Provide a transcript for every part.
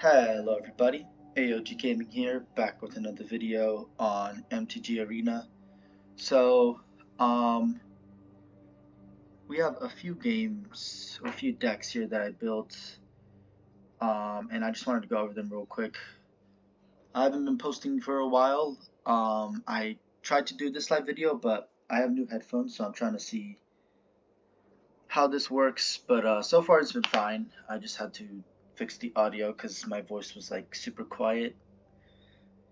Hello everybody, AOG Gaming here, back with another video on MTG Arena. So, we have a few games, a few decks here that I built, and I just wanted to go over them real quick. I haven't been posting for a while. I tried to do this live video, but I have new headphones, so I'm trying to see how this works, but so far it's been fine. I just had to fix the audio because my voice was like super quiet.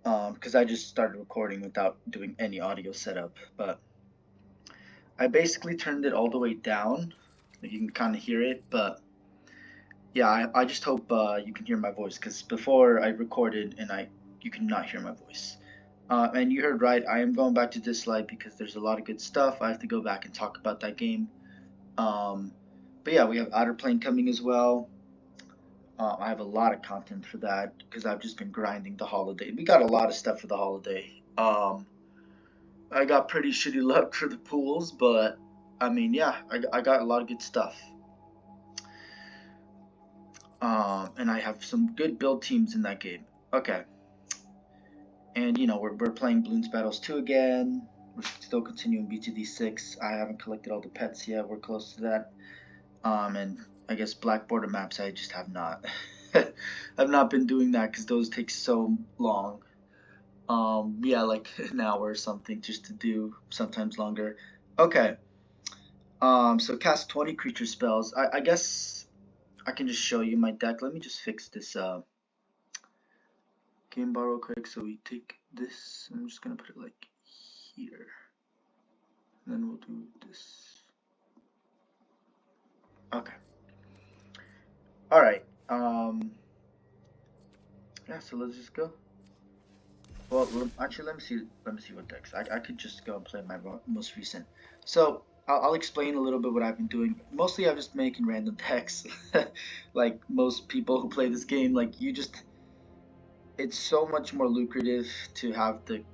Because I just started recording without doing any audio setup, but I basically turned it all the way down. Like, you can kind of hear it, but yeah, I just hope you can hear my voice, because before I recorded and you could not hear my voice. And you heard right, I am going back to this live because there's a lot of good stuff. I have to go back and talk about that game. But yeah, we have Outer Plane coming as well. I have a lot of content for that because I've just been grinding the holiday. We got a lot of stuff for the holiday. I got pretty shitty luck for the pools, but I mean, yeah, I got a lot of good stuff. And I have some good build teams in that game. Okay. And you know, we're playing Bloons Battles 2 again. We're still continuing BTD6. I haven't collected all the pets yet. We're close to that. And I guess black border maps, I just have not. I've not been doing that because those take so long. Yeah, like an hour or something just to do, sometimes longer. Okay. So cast 20 creature spells. I guess I can just show you my deck. Let me just fix this game bar real quick. So we take this. I'm just gonna put it like here. And then we'll do this. Okay. Alright. Yeah, so let's just go. Well, actually, let me see what decks. I could just go and play my most recent. So I'll explain a little bit what I've been doing. Mostly, I'm just making random decks, like most people who play this game. Like it's so much more lucrative to have it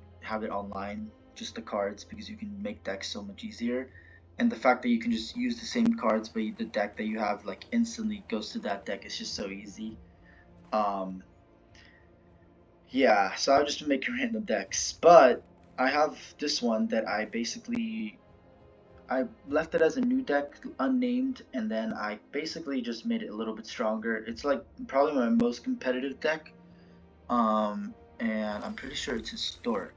online, just the cards, because you can make decks so much easier. And the fact that you can just use the same cards, but the deck that you have like instantly goes to that deck is just so easy. Yeah, so I've just been making random decks, but I have this one that I left it as a new deck, unnamed, and then I basically just made it a little bit stronger. It's like probably my most competitive deck, and I'm pretty sure it's historic.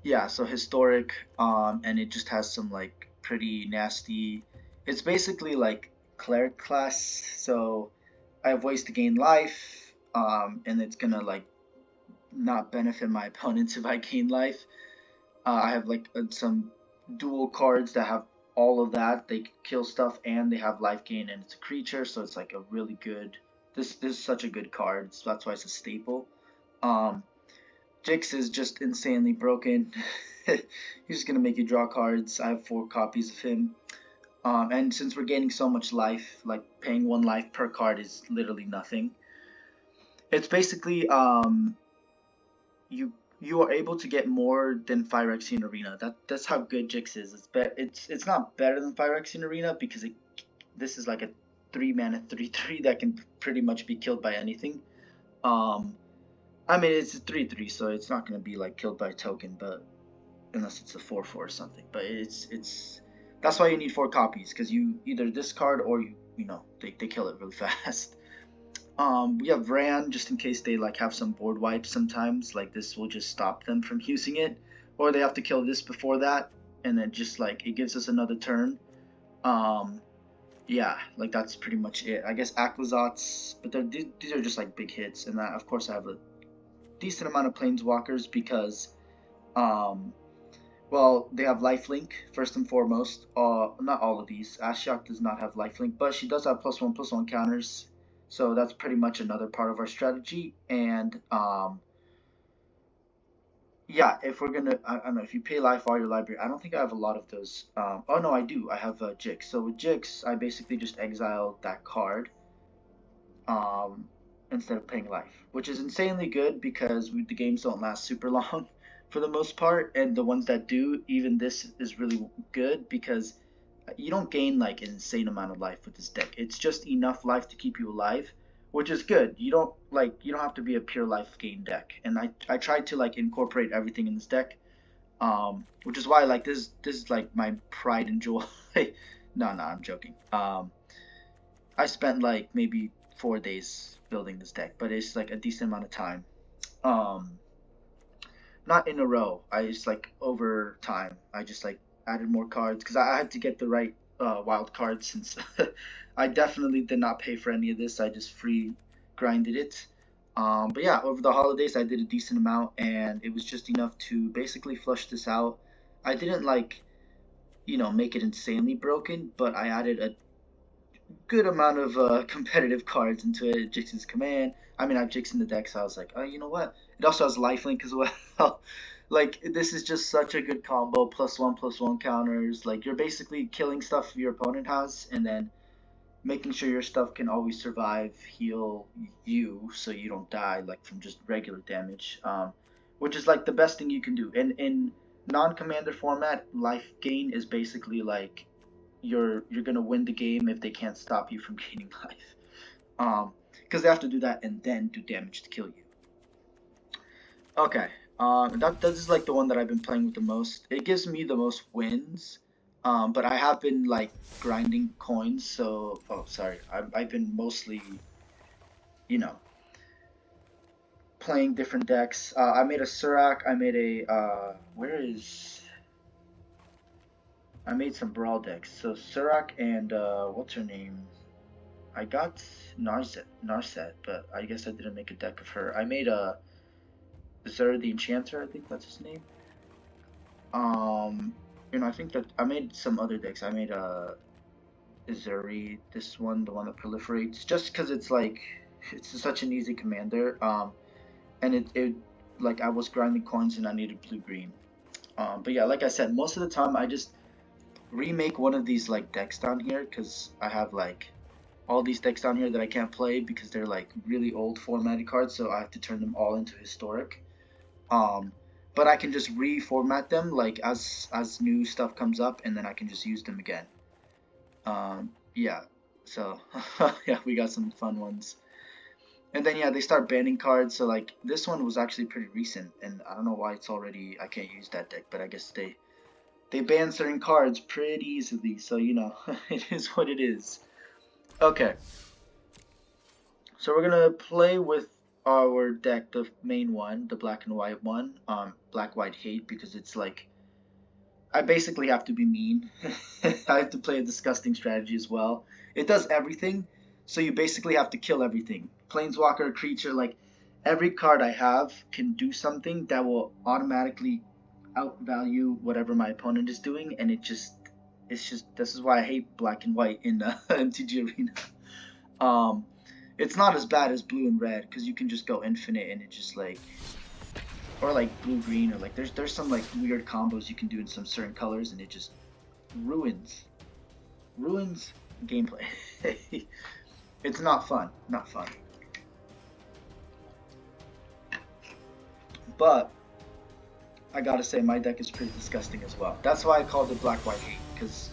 Yeah, so historic, and it just has some like pretty nasty. It's basically like cleric class, so I have ways to gain life, and it's gonna like not benefit my opponents if I gain life. I have like some dual cards that have all of that. They kill stuff and they have life gain, and it's a creature, so it's like a really good. This is such a good card, so that's why it's a staple. Jix is just insanely broken. He's just gonna make you draw cards. I have 4 copies of him. And since we're gaining so much life, like paying 1 life per card is literally nothing. It's basically you are able to get more than Phyrexian Arena. That's how good Jix is. It's not better than Phyrexian Arena because this is like a 3-mana 3/3 that can pretty much be killed by anything. I mean, it's a 3/3, so it's not gonna be like killed by a token, but unless it's a 4/4 or something. But it's that's why you need 4 copies, because you either discard or you know they kill it really fast. We have Ran just in case they like have some board wipes sometimes. Like this will just stop them from using it, or they have to kill this before that, and then just like it gives us another turn. Yeah, like that's pretty much it. I guess Aquazats, but these are just like big hits, and of course I have a decent amount of Planeswalkers because, well, they have lifelink first and foremost. Not all of these. Ashiok does not have lifelink, but she does have +1/+1 counters. So that's pretty much another part of our strategy. And yeah, if we're gonna, I don't know, if you pay life all your library, I don't think I have a lot of those. Oh no, I do. I have Jix. So with Jix, I basically just exile that card instead of paying life, which is insanely good because the games don't last super long for the most part, and the ones that do, even this is really good because you don't gain like an insane amount of life with this deck. It's just enough life to keep you alive, which is good. You don't have to be a pure life gain deck. And I tried to like incorporate everything in this deck, which is why like this is like my pride and joy. No, I'm joking. I spent like maybe 4 days building this deck, but it's like a decent amount of time. Um, Not in a row. I just like over time. I just like added more cards because I had to get the right wild cards since I definitely did not pay for any of this. I just free grinded it. But yeah, over the holidays I did a decent amount, and it was just enough to basically flush this out. I didn't like make it insanely broken, but I added a good amount of competitive cards into it. Jix's command. I mean, I've Jix in the deck, so I was like, oh, you know what? It also has lifelink as well. Like, this is just such a good combo. +1/+1 counters. Like, you're basically killing stuff your opponent has, and then making sure your stuff can always survive, heal you, so you don't die, like, from just regular damage. Which is, like, the best thing you can do. And in non-commander format, life gain is basically, like, you're gonna win the game if they can't stop you from gaining life. Because they have to do that and then do damage to kill you. Okay, that is like the one that I've been playing with the most. It gives me the most wins, but I have been like grinding coins. So, oh sorry, I've been mostly, you know, playing different decks. I made a Surak. I made a I made some brawl decks. So Surak and what's her name? I got Narset, but I guess I didn't make a deck of her. I made a Zer the Enchanter, I think that's his name. I think that I made some other decks. I made a Zuri, this one, the one that proliferates, just because it's like it's such an easy commander. And it like I was grinding coins and I needed blue green. But yeah, like I said, most of the time I just remake one of these like decks down here because I have like all these decks down here that I can't play because they're like really old formatted cards, so I have to turn them all into historic. But I can just reformat them like as new stuff comes up, and then I can just use them again. Yeah. So yeah, we got some fun ones. And then yeah, they start banning cards. So like this one was actually pretty recent, and I don't know why it's already I can't use that deck, but I guess they ban certain cards pretty easily. So it is what it is. Okay, so we're gonna play with our deck, the main one, the black and white one, black white hate, because it's like I basically have to be mean. I have to play a disgusting strategy as well. It does everything, so you basically have to kill everything. Planeswalker, creature, like every card I have can do something that will automatically outvalue whatever my opponent is doing, and it's just this is why I hate black and white in MTG Arena. It's not as bad as blue and red because you can just go infinite and it just like, or like blue green, or like there's some like weird combos you can do in some certain colors and it just ruins gameplay. It's not fun, But I gotta say my deck is pretty disgusting as well. That's why I called it black white hate, because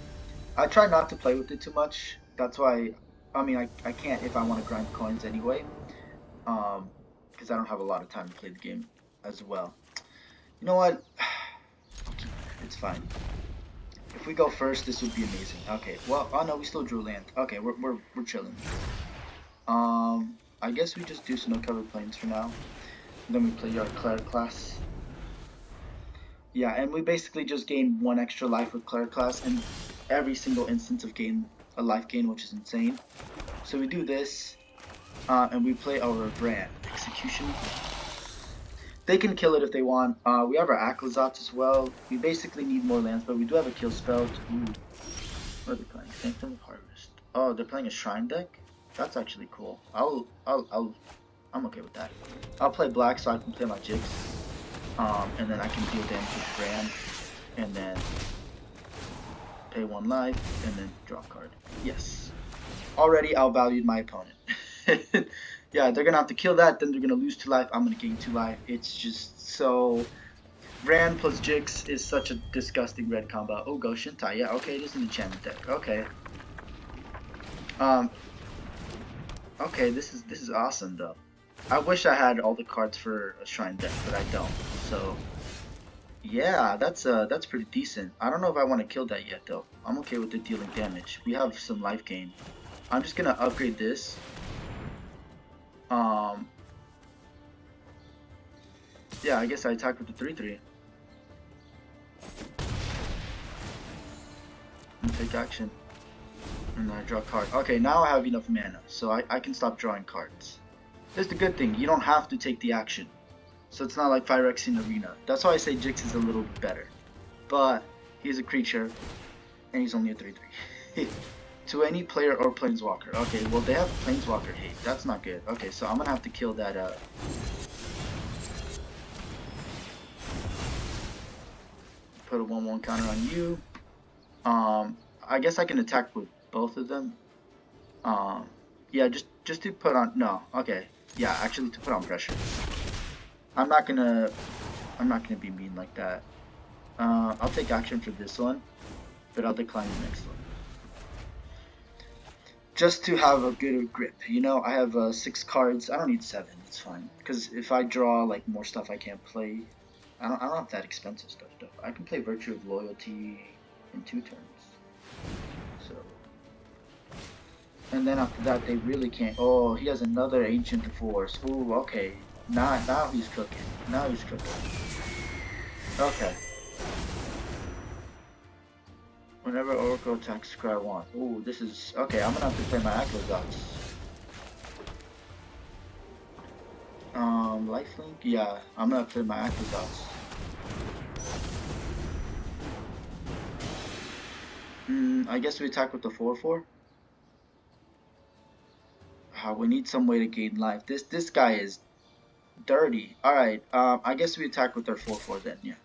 I try not to play with it too much. That's why, I mean, I can't if I want to grind coins anyway, because I don't have a lot of time to play the game as well. You know what? It's fine. If we go first, this would be amazing. Okay, well, oh no, we still drew land. Okay, we're chilling. I guess we just do snow covered plains for now. And then we play our Cleric class. Yeah, and we basically just gain 1 extra life with Cleric class, and every single instance of a life gain, which is insane. So we do this, and we play our brand, Execution. They can kill it if they want. We have our Aclazot as well. We basically need more lands, but we do have a kill spell. Ooh. What are they playing? Sanctum of Harvest. Oh, they're playing a Shrine deck? That's actually cool. I'm okay with that. I'll play black so I can play my Jigs. And then I can deal damage with Brand, and then pay 1 life, and then draw a card. Yes. Already outvalued my opponent. Yeah, they're gonna have to kill that, then they're gonna lose 2 life, I'm gonna gain 2 life. It's just so Ran plus Jix is such a disgusting red combo. Oh, go Shintai. Yeah, okay, it is an enchantment deck. Okay. Um. Okay, this is awesome though. I wish I had all the cards for a shrine deck, but I don't. So yeah, that's pretty decent. I don't know if I want to kill that yet though. I'm okay with it dealing damage. We have some life gain. I'm just gonna upgrade this. Um. Yeah, I guess I attack with the 3/3 and take action. And I draw a card. Okay, now I have enough mana, so I can stop drawing cards. Here's the good thing, you don't have to take the action. So it's not like Phyrexian Arena. That's why I say Jix is a little bit better. But he's a creature, and he's only a 3/3. To any player or planeswalker. Okay, well they have planeswalker hate. That's not good. Okay, so I'm gonna have to kill that put a 1/1 counter on you. I guess I can attack with both of them. Yeah, just to put on okay. Yeah, actually to put on pressure. I'm not gonna be mean like that. I'll take action for this one, but I'll decline the next one. Just to have a good grip, you know. I have 6 cards. I don't need 7. It's fine. Because if I draw like more stuff I can't play, I don't have that expensive stuff though. I can play Virtue of Loyalty in 2 turns. So, and then after that they really can't. Oh, he has another Ancient Force. Ooh, okay. Now he's cooking. Now he's cooking. Okay. Whenever Oracle attacks, scry 1. Ooh, this is... Okay, I'm gonna have to play my Aquadots. Lifelink? Yeah, I'm gonna play my Aquadots. I guess we attack with the 4/4. We need some way to gain life. This guy is dirty. Alright, I guess we attack with our 4/4 then, yeah.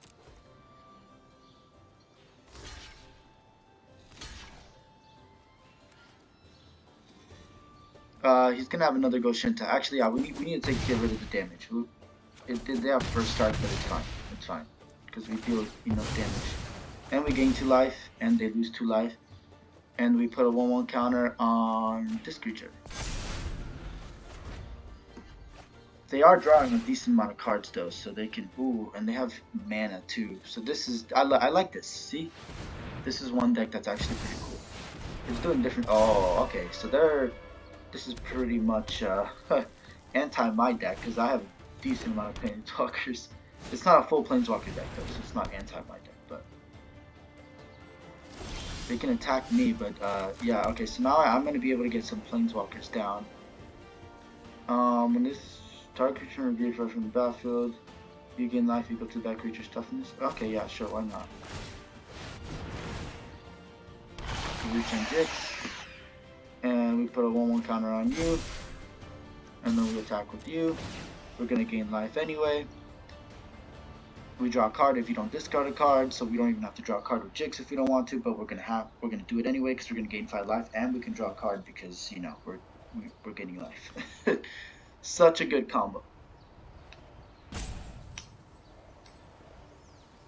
He's gonna have another Goshinta. Actually, yeah, we need to get rid of the damage. They have first strike, but it's fine. It's fine. Because we deal enough damage. And we gain 2 life, and they lose 2 life. And we put a 1/1 counter on this creature. They are drawing a decent amount of cards though, so they can... Ooh, and they have mana too. So this is... I like this. See? This is one deck that's actually pretty cool. It's doing different... Oh, okay. So this is pretty much anti my deck, because I have a decent amount of planeswalkers. It's not a full planeswalker deck though, so it's not anti my deck, but they can attack me. But yeah, okay, so now I'm going to be able to get some planeswalkers down. When this target creature removes from the battlefield, you gain life equal to that creature's toughness. Okay, yeah, sure, why not? Reach and Jix. And we put a 1/1 counter on you, and then we attack with you. We're gonna gain life anyway. We draw a card if you don't discard a card, so we don't even have to draw a card with Jix if we don't want to. But we're gonna do it anyway because we're gonna gain 5 life, and we can draw a card because we're getting life. Such a good combo.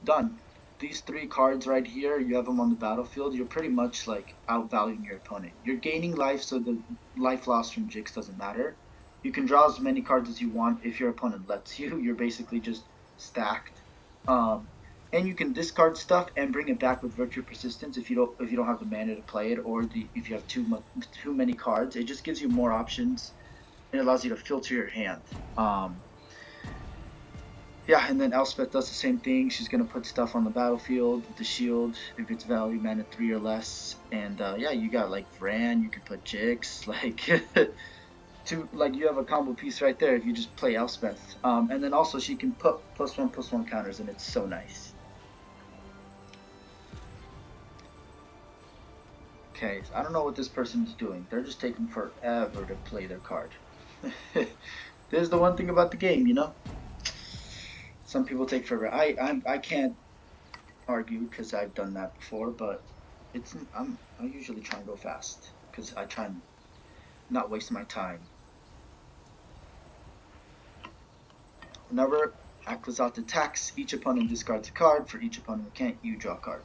Done. These 3 cards right here, you have them on the battlefield, you're pretty much like outvaluing your opponent. You're gaining life, so the life loss from Jix doesn't matter. You can draw as many cards as you want if your opponent lets you. You're basically just stacked. And you can discard stuff and bring it back with Virtue Persistence if you don't have the mana to play it, or if you have too many cards. It just gives you more options. It allows you to filter your hand. Yeah, and then Elspeth does the same thing. She's gonna put stuff on the battlefield with the shield if it's value mana 3 or less. And yeah, you got like Vran, you can put Jix, like you have a combo piece right there if you just play Elspeth. And then also she can put +1/+1 counters, and it's so nice. Okay, so I don't know what this person's doing. They're just taking forever to play their card. This is the one thing about the game, you know. Some people take forever. I can't argue because I've done that before, but I usually try and go fast because I try and not waste my time. Aclazot attacks. Each opponent discards a card. For each opponent who can't, you draw a card.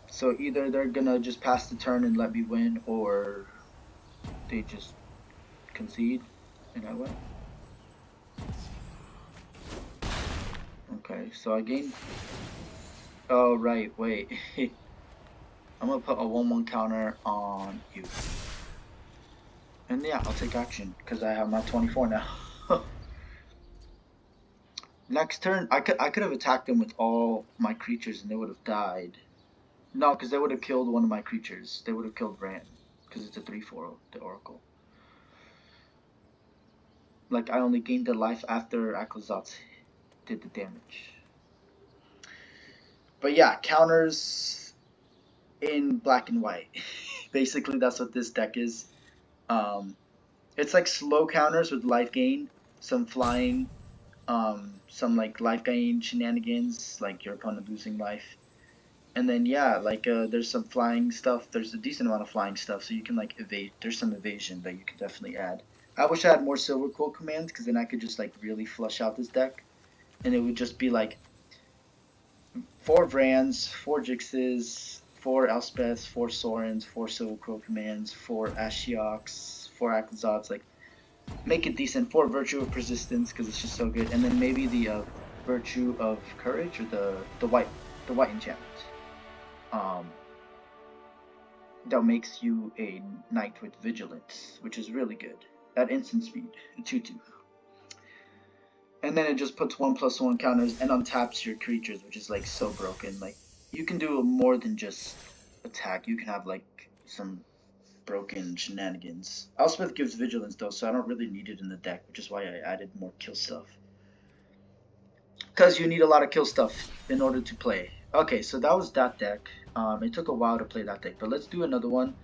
So either they're gonna just pass the turn and let me win, or they just concede and I win. Okay, so I gained. Oh right, wait. I'm gonna put a 1/1 counter on you. And yeah, I'll take action because I have my 24 now. Next turn, I could have attacked them with all my creatures and they would have died. No, because they would have killed one of my creatures. They would have killed Ran because it's a 3/4, the Oracle. Like I only gained a life after Aclazotz did the damage. But yeah, counters in black and white. Basically, that's what this deck is. It's like slow counters with life gain, some flying, some like life gain shenanigans, like your opponent losing life. And then yeah, like there's some flying stuff. There's a decent amount of flying stuff, so you can like evade. There's some evasion that you can definitely add. I wish I had more Silver Quill commands, because then I could just like really flush out this deck, and it would just be like 4 Vrans, 4 Jixes, 4 Elspeths, 4 Sorens, 4 Silver Quill commands, 4 Ashioks, 4 Aclazots. Like make it decent. 4 Virtue of Persistence, because it's just so good, and then maybe the Virtue of Courage, or the white enchantment. That makes you a knight with vigilance, which is really good at instant speed, 2/2. And then it just puts 1/1 counters and untaps your creatures, which is like so broken. Like you can do more than just attack. You can have like some broken shenanigans. Elspeth gives vigilance though, so I don't really need it in the deck, which is why I added more kill stuff. Because you need a lot of kill stuff in order to play. Okay, so that was that deck. It took a while to play that deck, but let's do another one.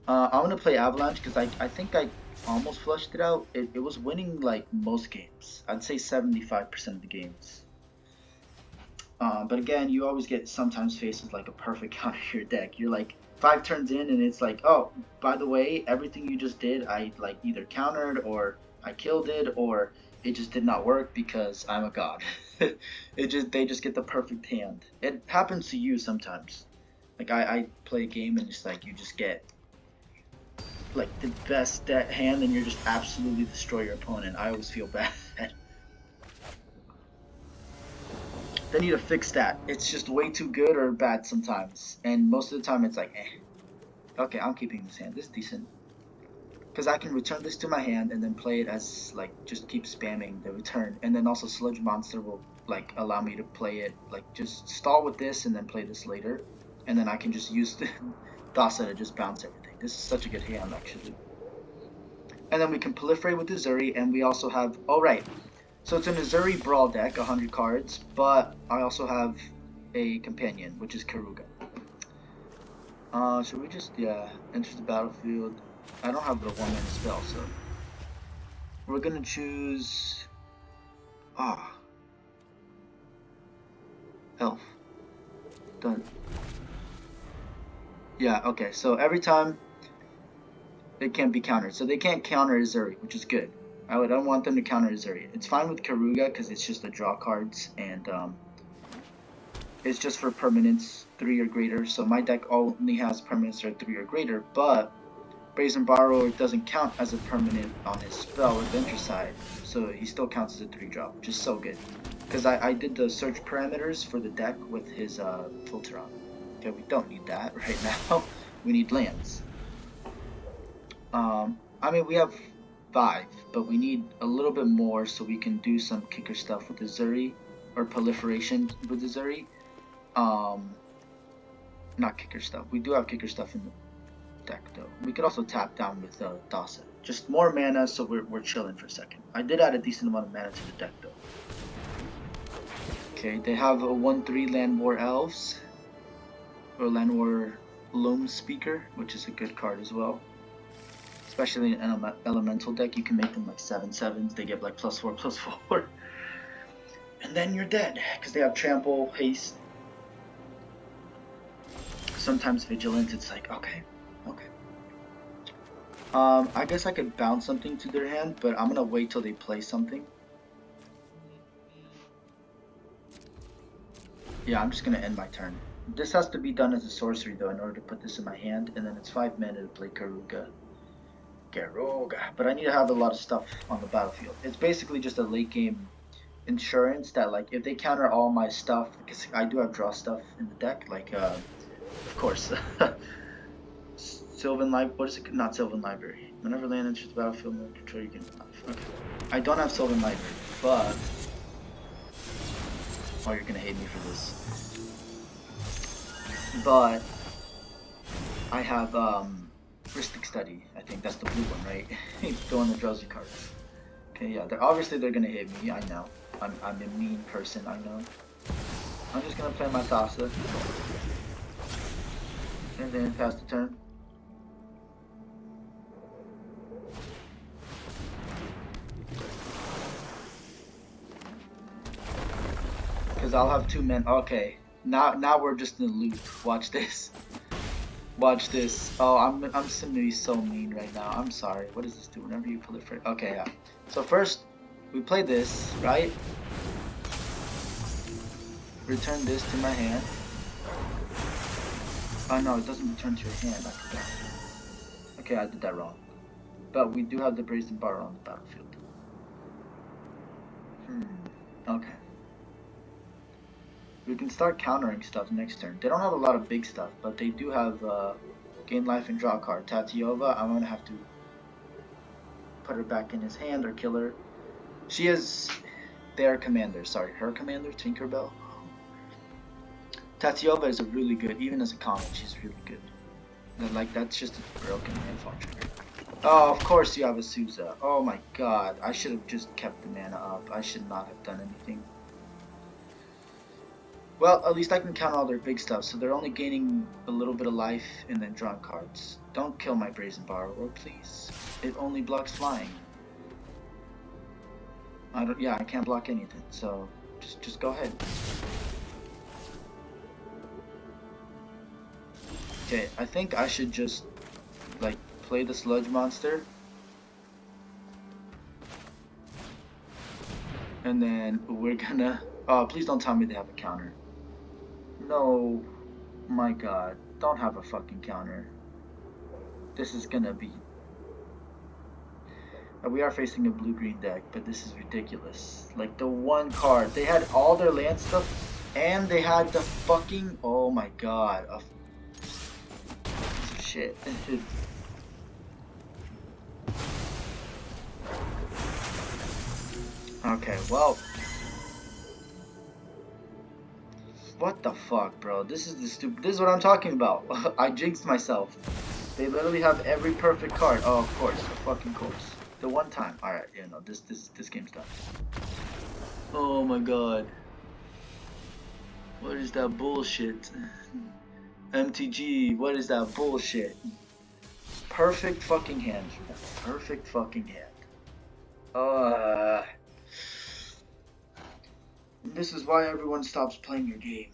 I'm gonna play Avalanche because I think I almost flushed it out. It was winning like most games. I'd say 75% of the games. But again, you always get sometimes faced with like a perfect counter to your deck. You're like 5 turns in and it's like, oh, by the way, everything you just did, I like either countered or I killed it, or it just did not work because I'm a god. They just get the perfect hand. It happens to you sometimes. Like I play a game and it's like you just get like the best hand and you just absolutely destroy your opponent. I always feel bad. They need to fix that. It's just way too good or bad sometimes, and most of the time it's like eh. Okay, I'm keeping this hand. This is decent because I can return this to my hand and then play it as like just keep spamming the return, and then also Sludge Monster will like allow me to play it like just stall with this and then play this later, and then I can just use the Dasa to just bounce everything. This is such a good hand actually. And then we can proliferate with the Zuri, and we also have, oh right, so it's an Azuri Brawl deck, 100 cards, but I also have a companion, which is Karuga. Should we just, yeah, enter the battlefield? I don't have the 1-mana spell, so we're gonna choose, Elf. Done. Yeah, okay, so every time it can't be countered. So they can't counter Azuri, which is good. I don't want them to counter Azuri. It's fine with Karuga because it's just the draw cards, and it's just for permanents 3 or greater. So my deck only has permanents that are 3 or greater, but Brazen Borrower doesn't count as a permanent on his spell Adventure Side, so he still counts as a 3-drop, which is so good. Because I did the search parameters for the deck with his filter on. Okay, we don't need that right now. We need lands. I mean, we have 5, but we need a little bit more so we can do some kicker stuff with the Zuri, or proliferation with the Zuri. Not kicker stuff. We do have kicker stuff in the deck though. We could also tap down with Dasa. Just more mana, so we're chilling for a second. I did add a decent amount of mana to the deck though. Okay, they have a 1/3 Land War Elves, or Land War Loam Speaker, which is a good card as well. Especially in an elemental deck, you can make them like 7/7s. They get like +4/+4, and then you're dead because they have trample, haste, sometimes vigilance. It's like okay. I guess I could bounce something to their hand, but I'm gonna wait till they play something. Yeah, I'm just gonna end my turn. This has to be done as a sorcery though in order to put this in my hand, and then it's 5 mana to play Karuga. Garuga. But I need to have a lot of stuff on the battlefield. It's basically just a late game insurance that, like, if they counter all my stuff, because I do have draw stuff in the deck, like of course Sylvan Library. What is it? Not Sylvan Library. Whenever land enters the battlefield, no control you can. Okay. I don't have Sylvan Library, but oh, you're gonna hate me for this. But I have Ristic Study. I think that's the blue one, right? The one that draws you cards. Okay, yeah. Obviously they're gonna hit me. I know. I'm a mean person. I know. I'm just gonna play my Thassa and then pass the turn. Because I'll have 2 men. Okay, now we're just in the loop. Watch this. Watch this. Oh, I'm gonna be so mean right now. I'm sorry. What does this do? Whenever you pull it for. Okay, yeah. So first we play this, right? Return this to my hand. Oh no, it doesn't return to your hand. I forgot. Okay, I did that wrong. But we do have the Brazen Bar on the battlefield. Okay. We can start countering stuff next turn. They don't have a lot of big stuff, but they do have gain life and draw a card. Tatiova, I'm gonna have to put her back in his hand or kill her. She is their commander. Sorry, her commander, Tinkerbell. Tatiova is a really good, even as a common, she's really good. Like, that's just a broken landfall trigger. Oh, of course you have a Souza. Oh my god, I should have just kept the mana up. I should not have done anything. Well, at least I can count all their big stuff, so they're only gaining a little bit of life and then drawing cards. Don't kill my Brazen Borrower, please. It only blocks flying. Yeah, I can't block anything, so just go ahead. Okay, I think I should just, like, play the Sludge Monster. And then we're gonna... Oh, please don't tell me they have a counter. No, my god, don't have a fucking counter. This is gonna be... We are facing a blue-green deck, but this is ridiculous. Like, the one card, they had all their land stuff, and they had the fucking... Oh my god, a piece of shit. Okay, well... What the fuck, bro? This is what I'm talking about. I jinxed myself. They literally have every perfect card. Oh, of course, fucking course. The one time. All right, yeah, no, this game's done. Oh my god. What is that bullshit? MTG, what is that bullshit? Perfect fucking hand. Perfect fucking hand. This is why everyone stops playing your game.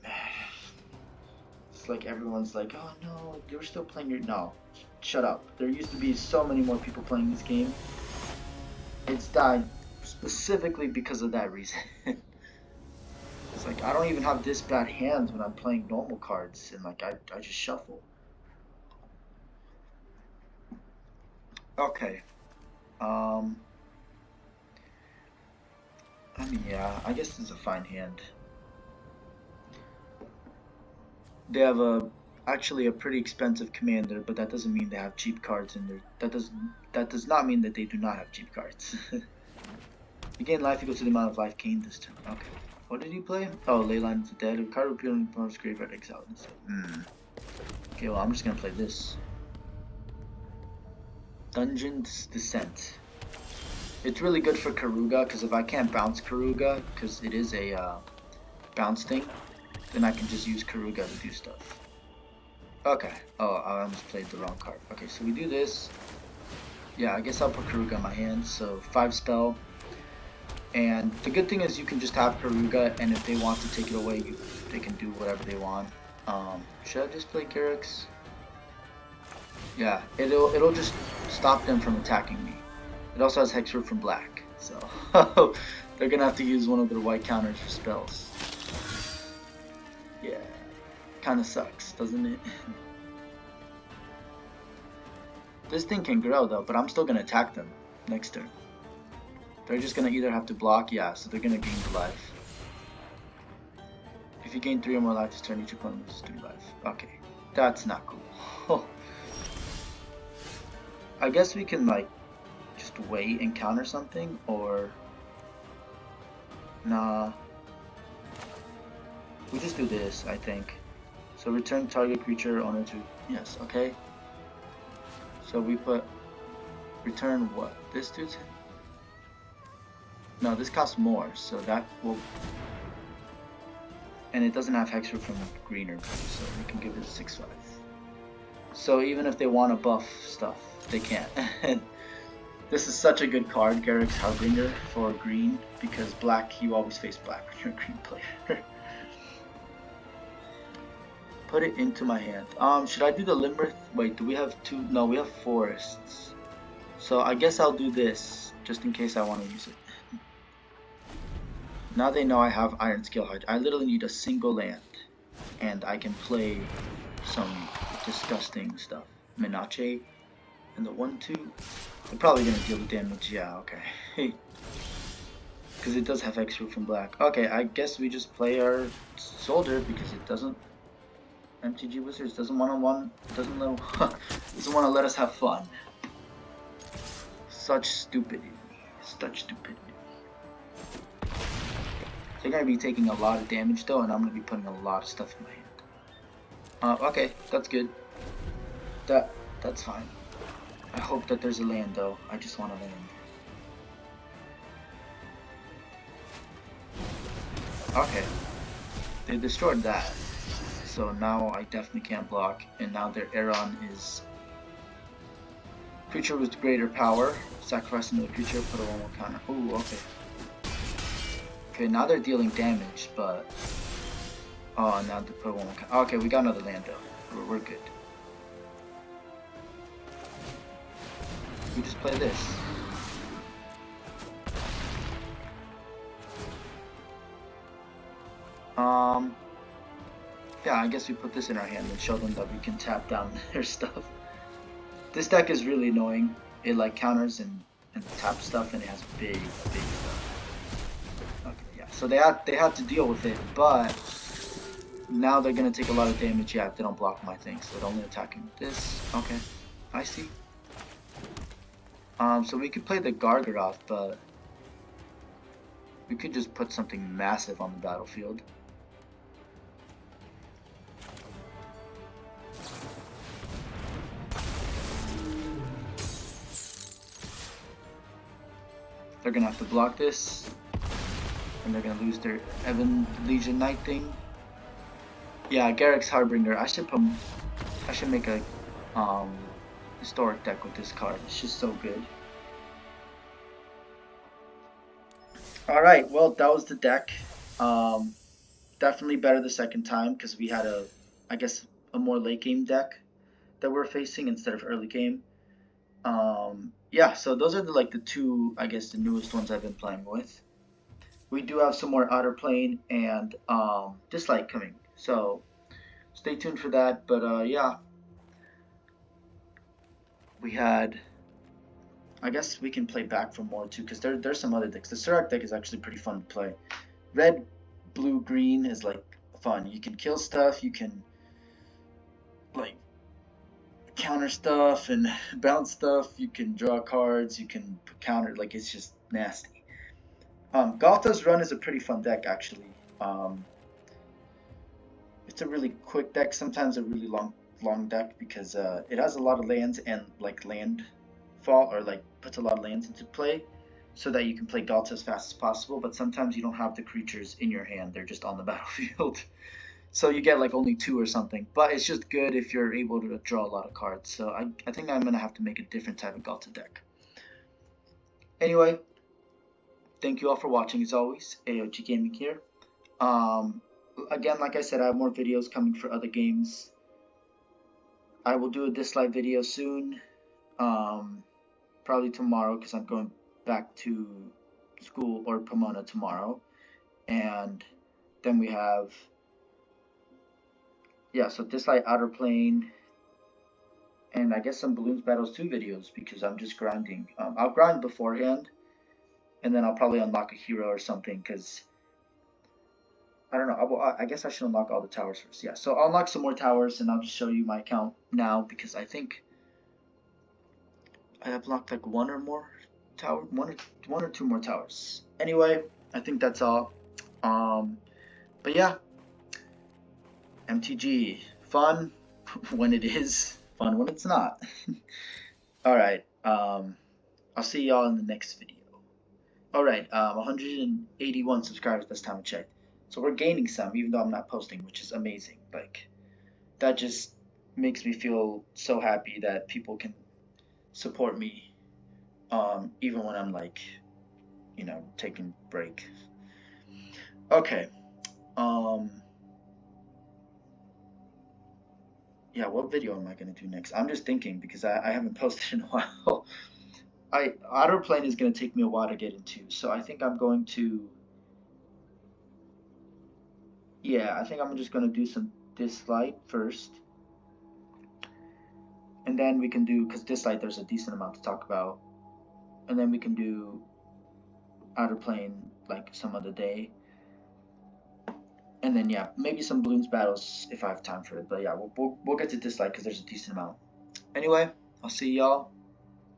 It's like everyone's like, oh no, you're still playing your... No, shut up. There used to be so many more people playing this game. It's died specifically because of that reason. It's like, I don't even have this bad hands when I'm playing normal cards, and like, I just shuffle. Okay. I mean, yeah, I guess it's a fine hand. They have actually a pretty expensive commander, but that doesn't mean they have cheap cards in there. That does not mean that they do not have cheap cards. You gain life equal to the amount of life gained this turn. Okay. What did he play? Oh, Leyline is dead. A card appeared in the opponent's graveyard exiled instead. Okay, well, I'm just gonna play this. Dungeon's Descent. It's really good for Karuga, because if I can't bounce Karuga, because it is a bounce thing, then I can just use Karuga to do stuff. Okay. Oh, I almost played the wrong card. Okay, so we do this. Yeah, I guess I'll put Karuga in my hand. So 5 spell. And the good thing is you can just have Karuga, and if they want to take it away, they can do whatever they want. Should I just play Garrix? Yeah, it'll just stop them from attacking me. It also has Hexroot from black, so they're gonna have to use one of their white counters for spells. Yeah, kind of sucks, doesn't it? This thing can grow though, but I'm still gonna attack them next turn. They're just gonna either have to block, yeah, so they're gonna gain the life. If you gain 3 or more life this turn, each opponent loses 3 life. Okay, that's not cool. I guess we can like just wait and counter something, or nah. We just do this, I think. So return target creature owner to yes, okay. So we put return what? This dude's no, this costs more, so that will, and it doesn't have hexproof from green or blue, so we can give it a 6/5. So even if they want to buff stuff, they can't. This is such a good card, Garrick's Harbinger, for green, because black, you always face black when you're a green player. Put it into my hand. Should I do the Limerick? Wait, do we have 2? No, we have forests. So I guess I'll do this, just in case I want to use it. Now they know I have Iron Scaleheart. I literally need a single land, and I can play some disgusting stuff. Minache, and the 1/2. They're probably gonna deal the damage. Yeah, okay. Because it does have extra from black. Okay, I guess we just play our soldier because it doesn't. MTG Wizards doesn't want to doesn't want to let us have fun. Such stupidity. Such stupidity. They're gonna be taking a lot of damage though, and I'm gonna be putting a lot of stuff in my hand. Okay, that's good. That's fine. I hope that there's a land though. I just want a land. Okay. They destroyed that. So now I definitely can't block, and now their Aeron is creature with greater power. Sacrifice another creature, put a 1/1 counter. Ooh, okay. Okay, now they're dealing damage, but oh, now they put a 1/1 counter. Okay, we got another land though. We're good. We just play this. Yeah, I guess we put this in our hand and show them that we can tap down their stuff. This deck is really annoying. It like counters and taps stuff, and it has big stuff. Okay, yeah. So they had to deal with it, but now they're gonna take a lot of damage. Yeah, if they don't block my thing, so they're only attacking this. Okay, I see. So we could play the Gargaroth, but we could just put something massive on the battlefield. They're gonna have to block this, and they're gonna lose their Evan Legion Knight thing. Yeah, Garrick's Harbinger. I should make a historic deck with this card. It's just so good. Alright, well, that was the deck. Definitely better the second time because we had I guess, a more late game deck that we're facing instead of early game. Yeah, so those are the 2, I guess, the newest ones I've been playing with. We do have some more Outer Plane and Dislike coming, so stay tuned for that. But yeah, we had, I guess we can play back for more too, because there's some other decks. The Surak deck is actually pretty fun to play. Red, blue, green is like fun. You can kill stuff, you can like counter stuff and bounce stuff, you can draw cards, you can counter, like it's just nasty. Galta's Run is a pretty fun deck actually. It's a really quick deck, sometimes a really long deck because it has a lot of lands and like landfall, or like puts a lot of lands into play so that you can play Galta as fast as possible, but sometimes you don't have the creatures in your hand, they're just on the battlefield. So you get like only 2 or something, but it's just good if you're able to draw a lot of cards. So I think I'm going to have to make a different type of Galta deck. Anyway, thank you all for watching as always. AOG Gaming here. Again, like I said, I have more videos coming for other games. I will do a Dislike video soon. Probably tomorrow because I'm going back to school or Pomona tomorrow. And then we have yeah, so Dislight Outer Plane, and I guess some Balloons Battles 2 videos because I'm just grinding. I'll grind beforehand, and then I'll probably unlock a hero or something because I don't know. I guess I should unlock all the towers first. Yeah, so I'll unlock some more towers, and I'll just show you my account now because I think I have unlocked like one or more tower, one or two more towers. Anyway, I think that's all. But yeah, MTG, fun when it is, fun when it's not. All right. I'll see y'all in the next video. All right. 181 subscribers this time I checked. So we're gaining some, even though I'm not posting, which is amazing. Like that just makes me feel so happy that people can support me, even when I'm like, taking break. Okay. Um, yeah, what video am I gonna do next? I'm just thinking because I haven't posted in a while. Outer Plane is gonna take me a while to get into, so I think I'm going to. Yeah, I think I'm just gonna do some Dislight first, and then we can do because Dislight there's a decent amount to talk about, and then we can do Outer Plane like some other day, and then yeah, maybe some Balloons battles if I have time for it. But yeah, we'll get to Dislight because there's a decent amount. Anyway, I'll see y'all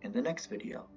in the next video.